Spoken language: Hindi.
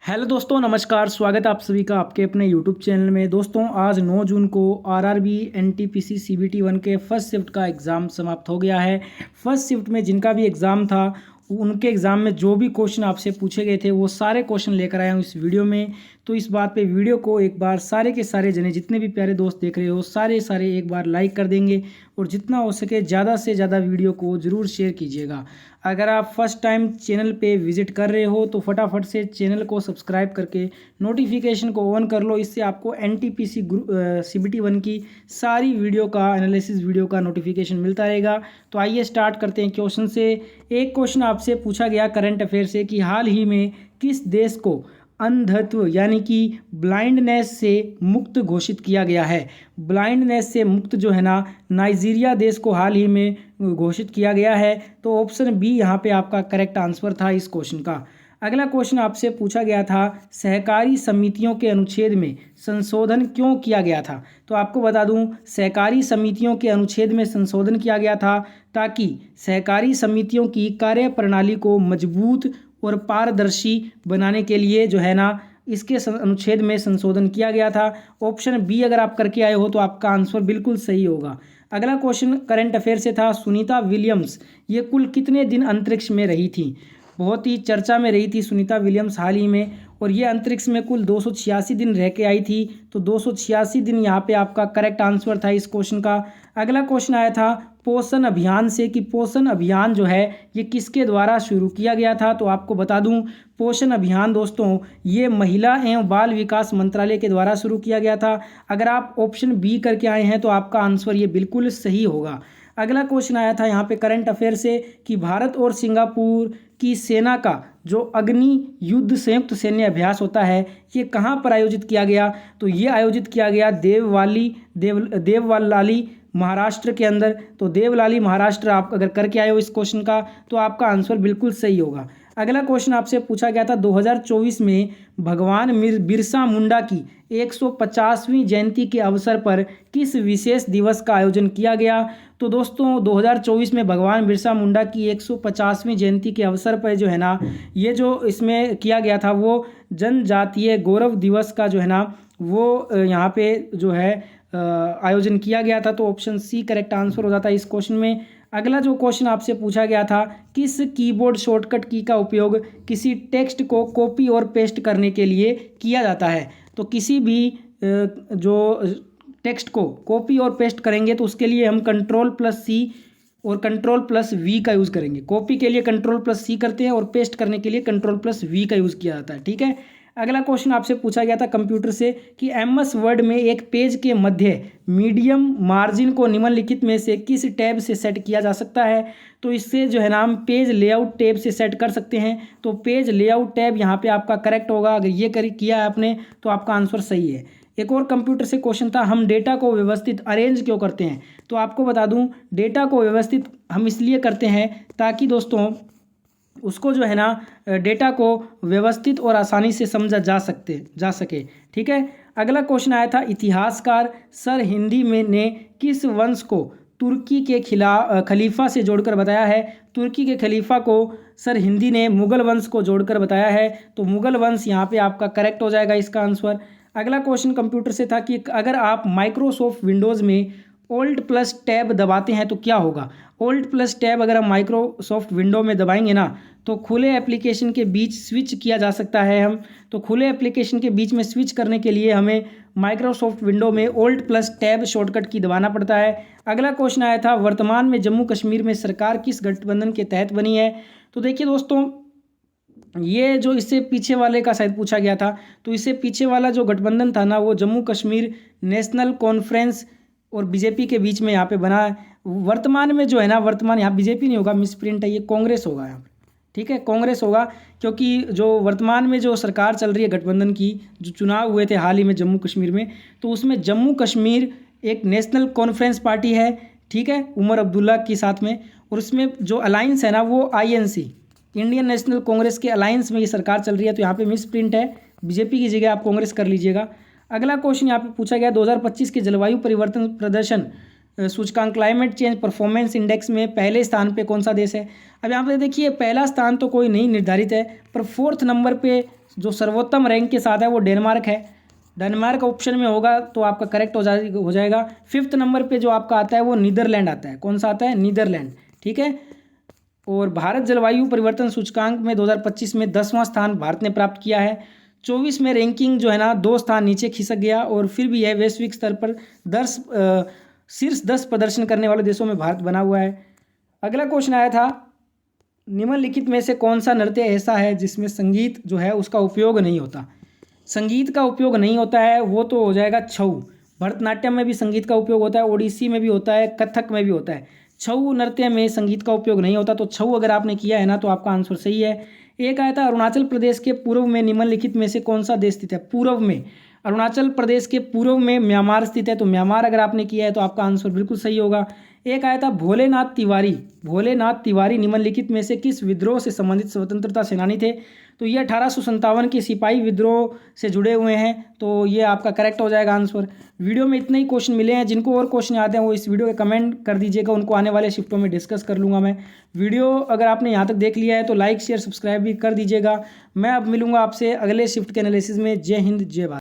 हेलो दोस्तों, नमस्कार। स्वागत है आप सभी का आपके अपने यूट्यूब चैनल में। दोस्तों, आज 9 जून को आरआरबी एनटीपीसी सीबीटी 1 के फर्स्ट शिफ्ट का एग्ज़ाम समाप्त हो गया है। फर्स्ट शिफ्ट में जिनका भी एग्ज़ाम था उनके एग्ज़ाम में जो भी क्वेश्चन आपसे पूछे गए थे वो सारे क्वेश्चन लेकर आया हूँ इस वीडियो में। तो इस बात पे वीडियो को एक बार सारे के सारे जने जितने भी प्यारे दोस्त देख रहे हो सारे एक बार लाइक कर देंगे और जितना हो सके ज़्यादा से ज़्यादा वीडियो को ज़रूर शेयर कीजिएगा। अगर आप फर्स्ट टाइम चैनल पे विजिट कर रहे हो तो फटाफट से चैनल को सब्सक्राइब करके नोटिफिकेशन को ऑन कर लो। इससे आपको एनटीपीसी सीबीटी 1 की सारी वीडियो का एनालिसिस वीडियो का नोटिफिकेशन मिलता रहेगा। तो आइए स्टार्ट करते हैं क्वेश्चन से। एक क्वेश्चन आपसे पूछा गया करंट अफेयर से कि हाल ही में किस देश को अंधत्व यानी कि ब्लाइंडनेस से मुक्त घोषित किया गया है। ब्लाइंडनेस से मुक्त जो है ना, नाइजीरिया देश को हाल ही में घोषित किया गया है। तो ऑप्शन बी यहाँ पे आपका करेक्ट आंसर था इस क्वेश्चन का। अगला क्वेश्चन आपसे पूछा गया था सहकारी समितियों के अनुच्छेद में संशोधन क्यों किया गया था। तो आपको बता दूं, सहकारी समितियों के अनुच्छेद में संशोधन किया गया था ताकि सहकारी समितियों की कार्य प्रणाली को मजबूत और पारदर्शी बनाने के लिए जो है ना, इसके अनुच्छेद में संशोधन किया गया था। ऑप्शन बी अगर आप करके आए हो तो आपका आंसर बिल्कुल सही होगा। अगला क्वेश्चन करंट अफेयर से था सुनीता विलियम्स ये कुल कितने दिन अंतरिक्ष में रही थी। बहुत ही चर्चा में रही थी सुनीता विलियम्स हाल ही में, और ये अंतरिक्ष में कुल 286 दिन रह के आई थी। तो 286 दिन यहाँ पे आपका करेक्ट आंसर था इस क्वेश्चन का। अगला क्वेश्चन आया था पोषण अभियान से कि पोषण अभियान जो है ये किसके द्वारा शुरू किया गया था। तो आपको बता दूं, पोषण अभियान दोस्तों ये महिला एवं बाल विकास मंत्रालय के द्वारा शुरू किया गया था। अगर आप ऑप्शन बी करके आए हैं तो आपका आंसर ये बिल्कुल सही होगा। अगला क्वेश्चन आया था यहाँ पे करंट अफेयर से कि भारत और सिंगापुर की सेना का जो अग्नि युद्ध संयुक्त सैन्य अभ्यास होता है ये कहाँ पर आयोजित किया गया। तो ये आयोजित किया गया देवलाली महाराष्ट्र के अंदर। तो देवलाली महाराष्ट्र आप अगर करके आए हो इस क्वेश्चन का तो आपका आंसर बिल्कुल सही होगा। अगला क्वेश्चन आपसे पूछा गया था 2024 में भगवान बिरसा मुंडा की 150वीं जयंती के अवसर पर किस विशेष दिवस का आयोजन किया गया। तो दोस्तों 2024 में भगवान बिरसा मुंडा की 150वीं जयंती के अवसर पर जो है ना, ये जो इसमें किया गया था वो जनजातीय गौरव दिवस का जो है ना वो यहाँ पे जो है आयोजन किया गया था। तो ऑप्शन सी करेक्ट आंसर हो जाता है इस क्वेश्चन में। अगला जो क्वेश्चन आपसे पूछा गया था किस कीबोर्ड शॉर्टकट की का उपयोग किसी टेक्स्ट को कॉपी और पेस्ट करने के लिए किया जाता है। तो किसी भी जो टेक्स्ट को कॉपी और पेस्ट करेंगे तो उसके लिए हम कंट्रोल+C और कंट्रोल+V का यूज़ करेंगे। कॉपी के लिए कंट्रोल+C करते हैं और पेस्ट करने के लिए कंट्रोल+V का यूज़ किया जाता है। ठीक है। अगला क्वेश्चन आपसे पूछा गया था कंप्यूटर से कि MS वर्ड में एक पेज के मध्य मीडियम मार्जिन को निम्नलिखित में से किस टैब से सेट किया जा सकता है। तो इससे जो है ना हम पेज लेआउट टैब से सेट कर सकते हैं। तो पेज लेआउट टैब यहाँ पे आपका करेक्ट होगा। अगर ये किया है आपने तो आपका आंसर सही है। एक और कंप्यूटर से क्वेश्चन था हम डेटा को व्यवस्थित अरेंज क्यों करते हैं। तो आपको बता दूं, डेटा को व्यवस्थित हम इसलिए करते हैं ताकि दोस्तों उसको जो है ना डेटा को व्यवस्थित और आसानी से समझा जा सके। ठीक है। अगला क्वेश्चन आया था इतिहासकार सर हिंदी में ने किस वंश को तुर्की के खलीफा से जोड़कर बताया है। तुर्की के खलीफा को सर हिंदी ने मुगल वंश को जोड़कर बताया है। तो मुगल वंश यहाँ पे आपका करेक्ट हो जाएगा इसका आंसर। अगला क्वेश्चन कंप्यूटर से था कि अगर आप माइक्रोसॉफ्ट विंडोज़ में Alt+Tab दबाते हैं तो क्या होगा। Alt+Tab अगर हम माइक्रोसॉफ्ट विंडो में दबाएंगे ना तो खुले एप्लीकेशन के बीच स्विच किया जा सकता है हम। तो खुले एप्लीकेशन के बीच में स्विच करने के लिए हमें माइक्रोसॉफ्ट विंडो में Alt+Tab शॉर्टकट की दबाना पड़ता है। अगला क्वेश्चन आया था वर्तमान में जम्मू कश्मीर में सरकार किस गठबंधन के तहत बनी है। तो देखिए दोस्तों, ये जो इससे पीछे वाले का शायद पूछा गया था। तो इससे पीछे वाला जो गठबंधन था ना वो जम्मू कश्मीर नेशनल कॉन्फ्रेंस और बीजेपी के बीच में यहाँ पे बना है। वर्तमान में जो है ना, वर्तमान यहाँ बीजेपी नहीं होगा, मिसप्रिंट है, ये कांग्रेस होगा यहाँ पे। ठीक है, कांग्रेस होगा क्योंकि जो वर्तमान में जो सरकार चल रही है गठबंधन की, जो चुनाव हुए थे हाल ही में जम्मू कश्मीर में, तो उसमें जम्मू कश्मीर एक नेशनल कॉन्फ्रेंस पार्टी है। ठीक है, उमर अब्दुल्ला के साथ में, और उसमें जो अलायंस है ना वो INC इंडियन नेशनल कांग्रेस के अलायंस में ये सरकार चल रही है। तो यहाँ पे मिस प्रिंट है, बीजेपी की जगह आप कांग्रेस कर लीजिएगा। अगला क्वेश्चन यहाँ पे पूछा गया 2025 के जलवायु परिवर्तन प्रदर्शन सूचकांक क्लाइमेट चेंज परफॉर्मेंस इंडेक्स में पहले स्थान पे कौन सा देश है। अब यहाँ पे देखिए पहला स्थान तो कोई नहीं निर्धारित है, पर 4th नंबर पे जो सर्वोत्तम रैंक के साथ है वो डेनमार्क है। डेनमार्क ऑप्शन में होगा तो आपका करेक्ट हो जाएगा। 5th नंबर पे जो आपका आता है वो नीदरलैंड आता है। कौन सा आता है? नीदरलैंड, ठीक है। और भारत जलवायु परिवर्तन सूचकांक में 2025 में 10वां स्थान भारत ने प्राप्त किया है। 24 में रैंकिंग जो है ना 2 स्थान नीचे खिसक गया, और फिर भी यह वैश्विक स्तर पर शीर्ष 10 प्रदर्शन करने वाले देशों में भारत बना हुआ है। अगला क्वेश्चन आया था, निम्नलिखित में से कौन सा नृत्य ऐसा है जिसमें संगीत जो है उसका उपयोग नहीं होता। संगीत का उपयोग नहीं होता है वो तो हो जाएगा छऊ। भरतनाट्यम में भी संगीत का उपयोग होता है, ओडिसी में भी होता है, कथक में भी होता है। छऊ नृत्य में संगीत का उपयोग नहीं होता, तो छऊ अगर आपने किया है ना तो आपका आंसर सही है। एक आया था, अरुणाचल प्रदेश के पूर्व में निम्नलिखित में से कौन सा देश स्थित है। पूर्व में, अरुणाचल प्रदेश के पूर्व में म्यांमार स्थित है, तो म्यांमार अगर आपने किया है तो आपका आंसर बिल्कुल सही होगा। एक आया था, भोलेनाथ तिवारी निम्नलिखित में से किस विद्रोह से संबंधित स्वतंत्रता सेनानी थे। तो ये 1857 के सिपाही विद्रोह से जुड़े हुए हैं, तो ये आपका करेक्ट हो जाएगा आंसर। वीडियो में इतने ही क्वेश्चन मिले हैं, जिनको और क्वेश्चन आते हैं वो इस वीडियो के कमेंट कर दीजिएगा, उनको आने वाले शिफ्टों में डिस्कस कर लूँगा मैं। वीडियो अगर आपने यहाँ तक देख लिया है तो लाइक शेयर सब्सक्राइब भी कर दीजिएगा। मैं अब मिलूँगा आपसे अगले शिफ्ट के एनालिसिस में। जय हिंद, जय भारत।